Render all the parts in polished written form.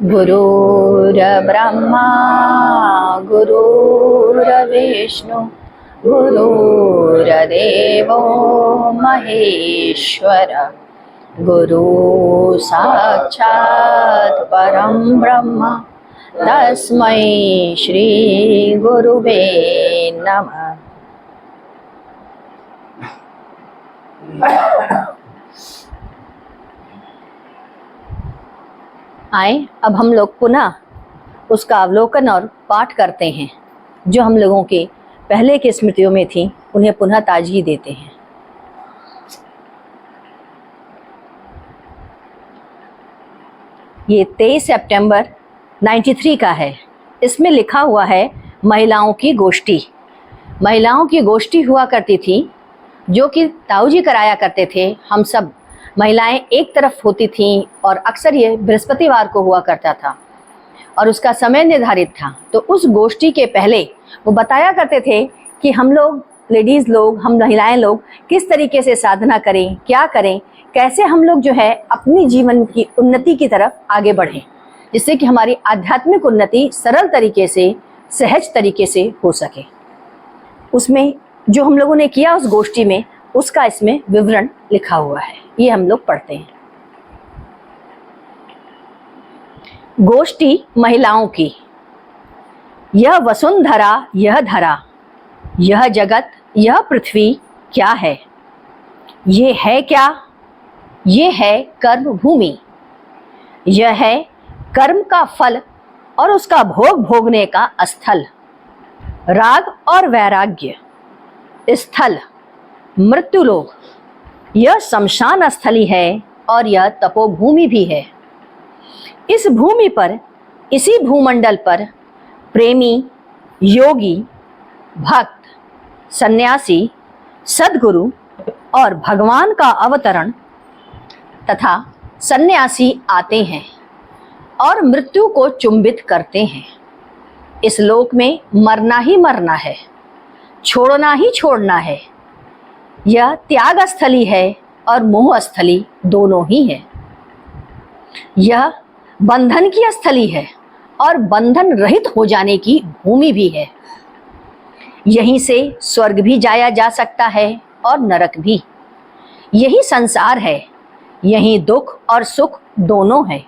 गुरुर्ब्रह्मा गुरुर्विष्णु गुरुर्देवो महेश्वर गुरु साक्षात् परं ब्रह्म तस्मै श्री गुरुवे नमः। आए अब हम लोग पुनः उसका अवलोकन और पाठ करते हैं जो हम लोगों के पहले की स्मृतियों में थी, उन्हें पुनः ताजगी देते हैं। ये 23 सितंबर 93 का है। इसमें लिखा हुआ है महिलाओं की गोष्ठी। महिलाओं की गोष्ठी हुआ करती थी जो कि ताऊ जी कराया करते थे। हम सब महिलाएं एक तरफ होती थीं और अक्सर ये बृहस्पतिवार को हुआ करता था और उसका समय निर्धारित था। तो उस गोष्ठी के पहले वो बताया करते थे कि हम लोग लेडीज़ लोग, हम महिलाएं लोग किस तरीके से साधना करें, क्या करें, कैसे हम लोग जो है अपनी जीवन की उन्नति की तरफ आगे बढ़ें, जिससे कि हमारी आध्यात्मिक उन्नति सरल तरीके से, सहज तरीके से हो सके। उसमें जो हम लोगों ने किया उस गोष्ठी में, उसका इसमें विवरण लिखा हुआ है। ये हम लोग पढ़ते हैं। गोष्ठी महिलाओं की। यह वसुंधरा, यह धरा, यह जगत, यह पृथ्वी क्या है? ये है क्या? ये है कर्म भूमि। यह है कर्म का फल और उसका भोग भोगने का स्थल। राग और वैराग्य स्थल मृत्युलोक। यह शमशान स्थली है और यह तपोभूमि भी है। इस भूमि पर, इसी भूमंडल पर प्रेमी, योगी, भक्त, सन्यासी, सद्गुरु और भगवान का अवतरण तथा सन्यासी आते हैं और मृत्यु को चुंबित करते हैं। इस लोक में मरना ही मरना है, छोड़ना ही छोड़ना है। यह त्याग स्थली है और मोह स्थली दोनों ही है। यह बंधन की स्थली है और बंधन रहित हो जाने की भूमि भी है। यहीं से स्वर्ग भी जाया जा सकता है और नरक भी। यही संसार है। यहीं दुख और सुख दोनों है।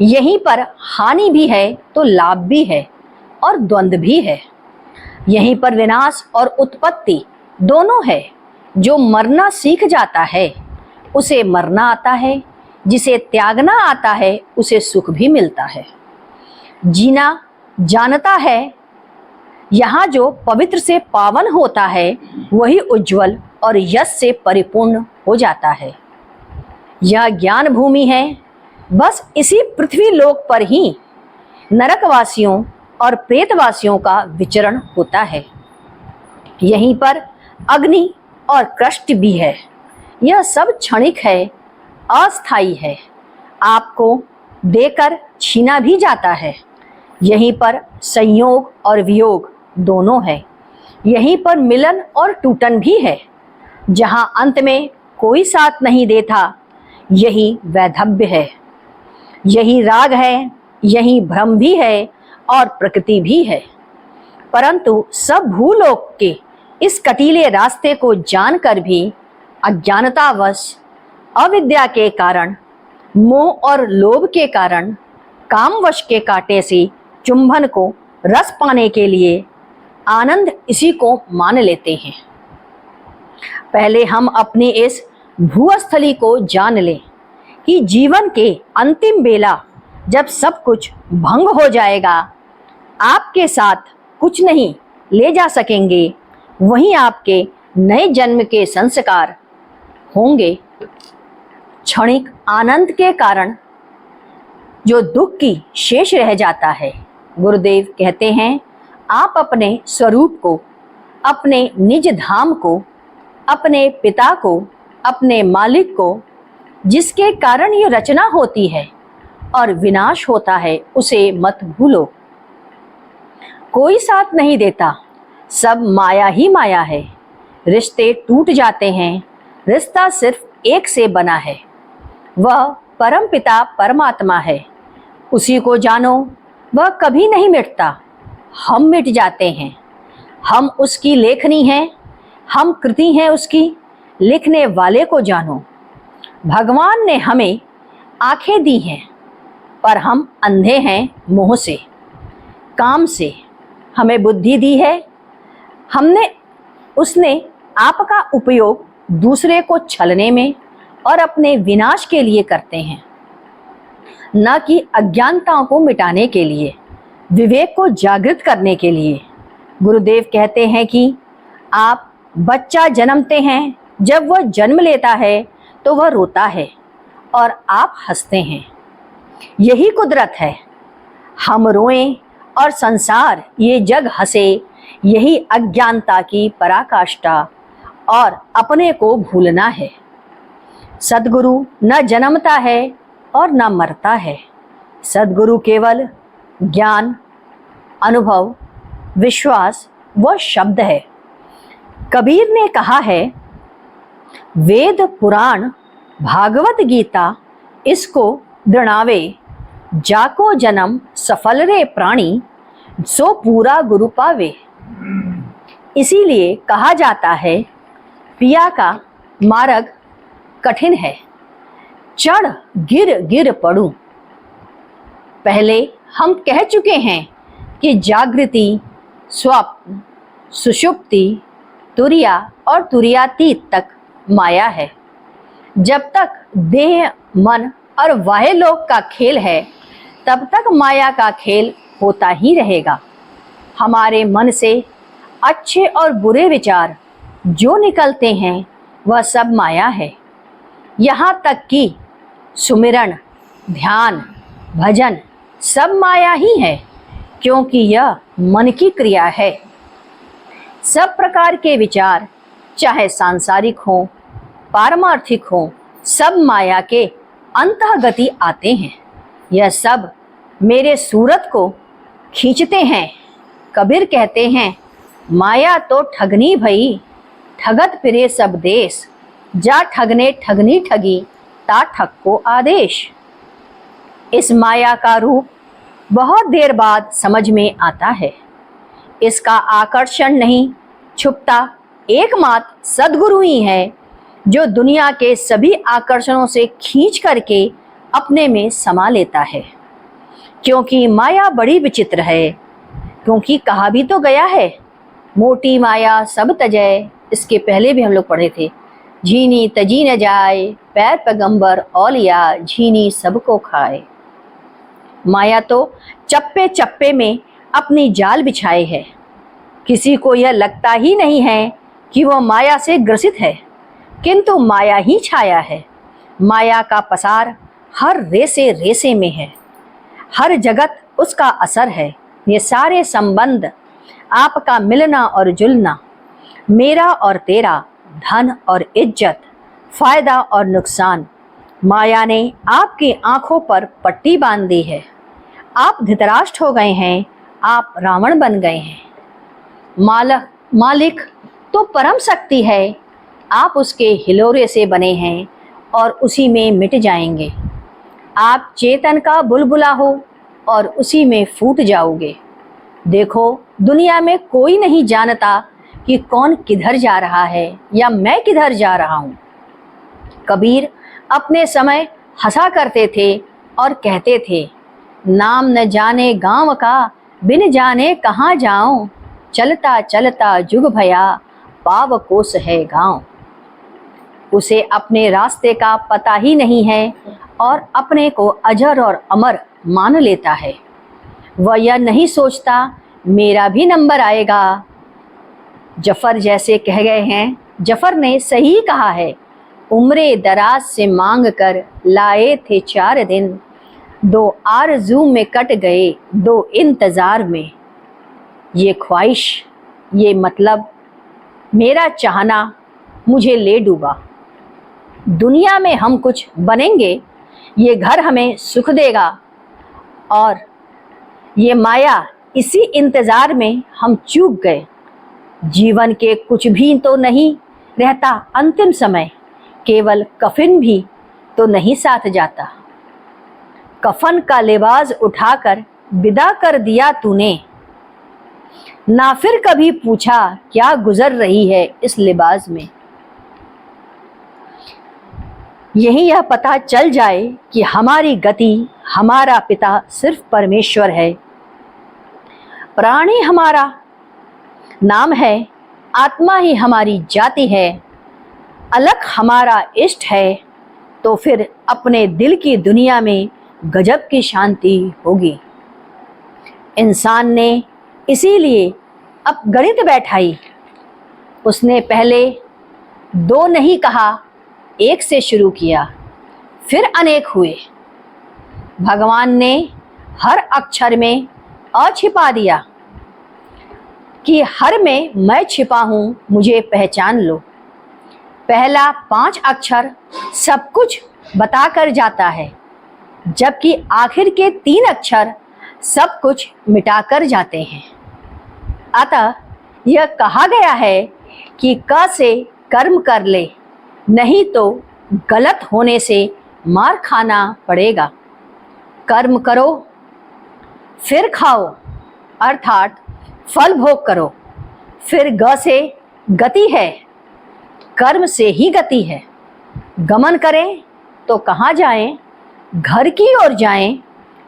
यहीं पर हानि भी है तो लाभ भी है और द्वंद्व भी है। यहीं पर विनाश और उत्पत्ति दोनों है। जो मरना सीख जाता है उसे मरना आता है, जिसे त्यागना आता है उसे सुख भी मिलता है। जीना जानता है। यहाँ जो पवित्र से पावन होता है वही उज्जवल और यश से परिपूर्ण हो जाता है। यह ज्ञान भूमि है। बस इसी पृथ्वी लोक पर ही नरकवासियों और प्रेतवासियों का विचरण होता है। यहीं पर अग्नि और कष्ट भी है। यह सब क्षणिक है, अस्थायी है। आपको देकर छीना भी जाता है। यहीं पर संयोग और वियोग दोनों है। यहीं पर मिलन और टूटन भी है। जहां अंत में कोई साथ नहीं देता, यही वैधव्य है। यही राग है, यही भ्रम भी है और प्रकृति भी है। परंतु सब भूलोक के इस कटीले रास्ते को जानकर भी अज्ञानतावश, अविद्या के कारण, मोह और लोभ के कारण, कामवश के कांटे से चुंबन को रस पाने के लिए आनंद इसी को मान लेते हैं। पहले हम अपनी इस भूस्थली को जान लें कि जीवन के अंतिम बेला जब सब कुछ भंग हो जाएगा, आपके साथ कुछ नहीं ले जा सकेंगे, वहीं आपके नए जन्म के संस्कार होंगे। क्षणिक आनंद के कारण जो दुख की शेष रह जाता है, गुरुदेव कहते हैं आप अपने स्वरूप को, अपने निज धाम को, अपने पिता को, अपने मालिक को, जिसके कारण ये रचना होती है और विनाश होता है, उसे मत भूलो। कोई साथ नहीं देता, सब माया ही माया है। रिश्ते टूट जाते हैं, रिश्ता सिर्फ एक से बना है, वह परमपिता परमात्मा है। उसी को जानो, वह कभी नहीं मिटता, हम मिट जाते हैं। हम उसकी लेखनी हैं, हम कृति हैं उसकी, लिखने वाले को जानो। भगवान ने हमें आंखें दी हैं, पर हम अंधे हैं मोह से, काम से। हमें बुद्धि दी है, उसने आपका उपयोग दूसरे को छलने में और अपने विनाश के लिए करते हैं, न कि अज्ञानताओं को मिटाने के लिए, विवेक को जागृत करने के लिए। गुरुदेव कहते हैं कि आप बच्चा जन्मते हैं, जब वह जन्म लेता है तो वह रोता है और आप हंसते हैं। यही कुदरत है। हम रोएं और संसार ये जग हंसे, यही अज्ञानता की पराकाष्ठा और अपने को भूलना है। सद्गुरु न जन्मता है और न मरता है। सद्गुरु केवल ज्ञान, अनुभव, विश्वास व शब्द है। कबीर ने कहा है, वेद पुराण भागवत गीता इसको दृणावे, जाको जन्म सफल रे प्राणी, सो पूरा गुरु पावे। इसीलिए कहा जाता है, पिया का मार्ग कठिन है, चढ़ गिर गिर पड़ूं। पहले हम कह चुके हैं कि जागृति, स्वप्न, सुषुप्ति, तुरिया और तुरियातीत तक माया है। जब तक देह, मन और बाह्य लोक का खेल है, तब तक माया का खेल होता ही रहेगा। हमारे मन से अच्छे और बुरे विचार जो निकलते हैं, वह सब माया है। यहाँ तक कि सुमिरन, ध्यान, भजन सब माया ही है, क्योंकि यह मन की क्रिया है। सब प्रकार के विचार, चाहे सांसारिक हो, पारमार्थिक हो, सब माया के अंतःगति आते हैं। यह सब मेरे सूरत को खींचते हैं। कबीर कहते हैं, माया तो ठगनी भई, ठगत फिरे सब देश, जा ठगने ठगनी ठगी, ता ठग को आदेश। इस माया का रूप बहुत देर बाद समझ में आता है। इसका आकर्षण नहीं छुपता एकमात्र सद्गुरु ही है, जो दुनिया के सभी आकर्षणों से खींच करके अपने में समा लेता है। क्योंकि माया बड़ी विचित्र है, क्योंकि कहा भी तो गया है, मोटी माया सब तजय। इसके पहले भी हम लोग पढ़े थे, झीनी तजी न जाए, पैर पैगंबर औलिया, झीनी सबको खाए। माया तो चप्पे चप्पे में अपनी जाल बिछाए है। किसी को यह लगता ही नहीं है कि वह माया से ग्रसित है, किंतु माया ही छाया है। माया का पसार हर रेसे रेसे में है, हर जगत उसका असर है। ये सारे संबंध, आपका मिलना और जुलना, मेरा और तेरा, धन और इज्जत, फायदा और नुकसान, माया ने आपकी आंखों पर पट्टी बांध दी है। आप धृतराष्ट्र हो गए हैं, आप रावण बन गए हैं। मालिक तो परम शक्ति है, आप उसके हिलोरे से बने हैं और उसी में मिट जाएंगे। आप चेतन का बुलबुला हो और उसी में फूट जाओगे। देखो, दुनिया में कोई नहीं जानता कि कौन किधर जा रहा है या मैं किधर जा रहा हूँ। कबीर अपने समय हंसा करते थे और कहते थे, नाम न जाने गांव का, बिन जाने कहाँ जाऊं, चलता चलता जुग भया, पाव कोस है गांव। उसे अपने रास्ते का पता ही नहीं है और अपने को अजर और अमर मान लेता है। वह यह नहीं सोचता मेरा भी नंबर आएगा। जफर जैसे कह गए हैं, जफर ने सही कहा है, उम्रे दराज से मांग कर लाए थे 4 दिन, 2 आरज़ू में कट गए 2 इंतज़ार में। ये ख्वाहिश, ये मतलब, मेरा चाहना मुझे ले डूबा। दुनिया में हम कुछ बनेंगे, ये घर हमें सुख देगा, और ये माया, इसी इंतज़ार में हम चूक गए। जीवन के कुछ भी तो नहीं रहता अंतिम समय, केवल कफिन भी तो नहीं साथ जाता। कफन का लिबास उठाकर विदा कर दिया तूने, ना फिर कभी पूछा क्या गुजर रही है इस लिबास में। यही यह पता चल जाए कि हमारी गति, हमारा पिता सिर्फ परमेश्वर है। प्राण ही हमारा नाम है, आत्मा ही हमारी जाति है, अलग हमारा इष्ट है, तो फिर अपने दिल की दुनिया में गजब की शांति होगी। इंसान ने इसीलिए अब गणित बैठाई। उसने पहले दो नहीं कहा, एक से शुरू किया, फिर अनेक हुए। भगवान ने हर अक्षर में अ छिपा दिया कि हर में मैं छिपा हूं, मुझे पहचान लो। पहला 5 अक्षर सब कुछ बता कर जाता है, जबकि आखिर के 3 अक्षर सब कुछ मिटा कर जाते हैं। अतः यह कहा गया है कि क से कर्म कर ले, नहीं तो गलत होने से मार खाना पड़ेगा। कर्म करो फिर खाओ, अर्थात फल भोग करो। फिर ग से गति है, कर्म से ही गति है। गमन करें तो कहाँ जाएं? घर की ओर जाएं।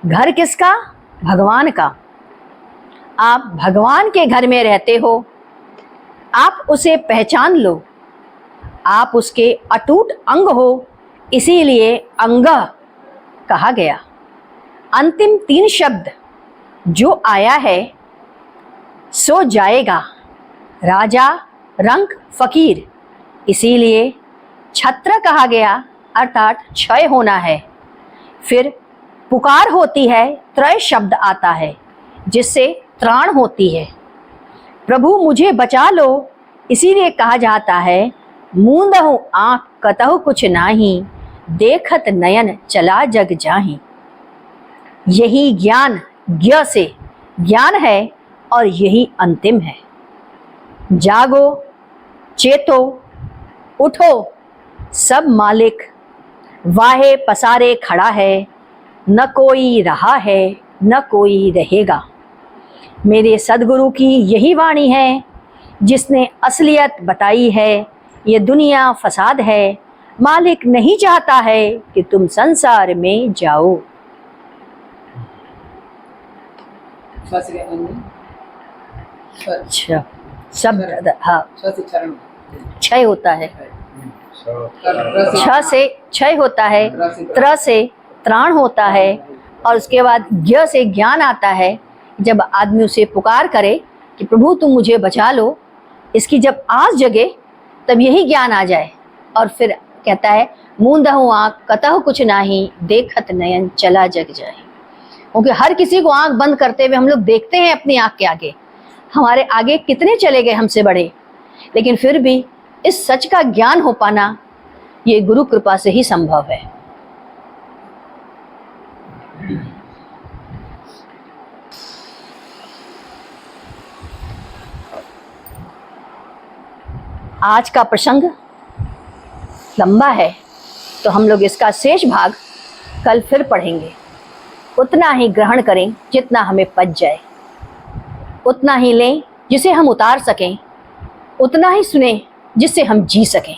घर किसका? भगवान का। आप भगवान के घर में रहते हो, आप उसे पहचान लो। आप उसके अटूट अंग हो, इसीलिए अंगः कहा गया। अंतिम 3 शब्द जो आया है सो जाएगा। राजा, रंक, फकीर, इसीलिए छत्र कहा गया, अर्थात क्षय होना है। फिर पुकार होती है, त्रय शब्द आता है जिससे त्राण होती है। प्रभु मुझे बचा लो, इसीलिए कहा जाता है मूंदहु आँख कतहु कुछ नाही, देखत नयन चला जग जाहि। यही ज्ञान ज्ञ से ज्ञान है और यही अंतिम है। जागो, चेतो, उठो, सब मालिक वाहे पसारे खड़ा है, न कोई रहा है न कोई रहेगा। मेरे सदगुरु की यही वाणी है जिसने असलियत बताई है। ये दुनिया फसाद है, मालिक नहीं चाहता है कि तुम संसार में जाओ। अच्छा, शब्द हाँ क्षय होता है, छ से क्षय होता है, त्र से त्राण होता है, और उसके बाद ज्ञ से ज्ञान आता है। जब आदमी उसे पुकार करे कि प्रभु तुम मुझे बचा लो, इसकी जब आस जगे तब यही ज्ञान आ जाए। और फिर कहता है मूंदहु आँख कतहु कुछ नाही, देखत नयन चला जग जाए। क्योंकि हर किसी को आंख बंद करते हुए हम लोग देखते हैं अपनी आंख के आगे, हमारे आगे कितने चले गए हमसे बड़े, लेकिन फिर भी इस सच का ज्ञान हो पाना ये गुरु कृपा से ही संभव है। आज का प्रसंग लंबा है, तो हम लोग इसका शेष भाग कल फिर पढ़ेंगे। उतना ही ग्रहण करें जितना हमें पच जाए, उतना ही लें जिसे हम उतार सकें, उतना ही सुने जिससे हम जी सकें।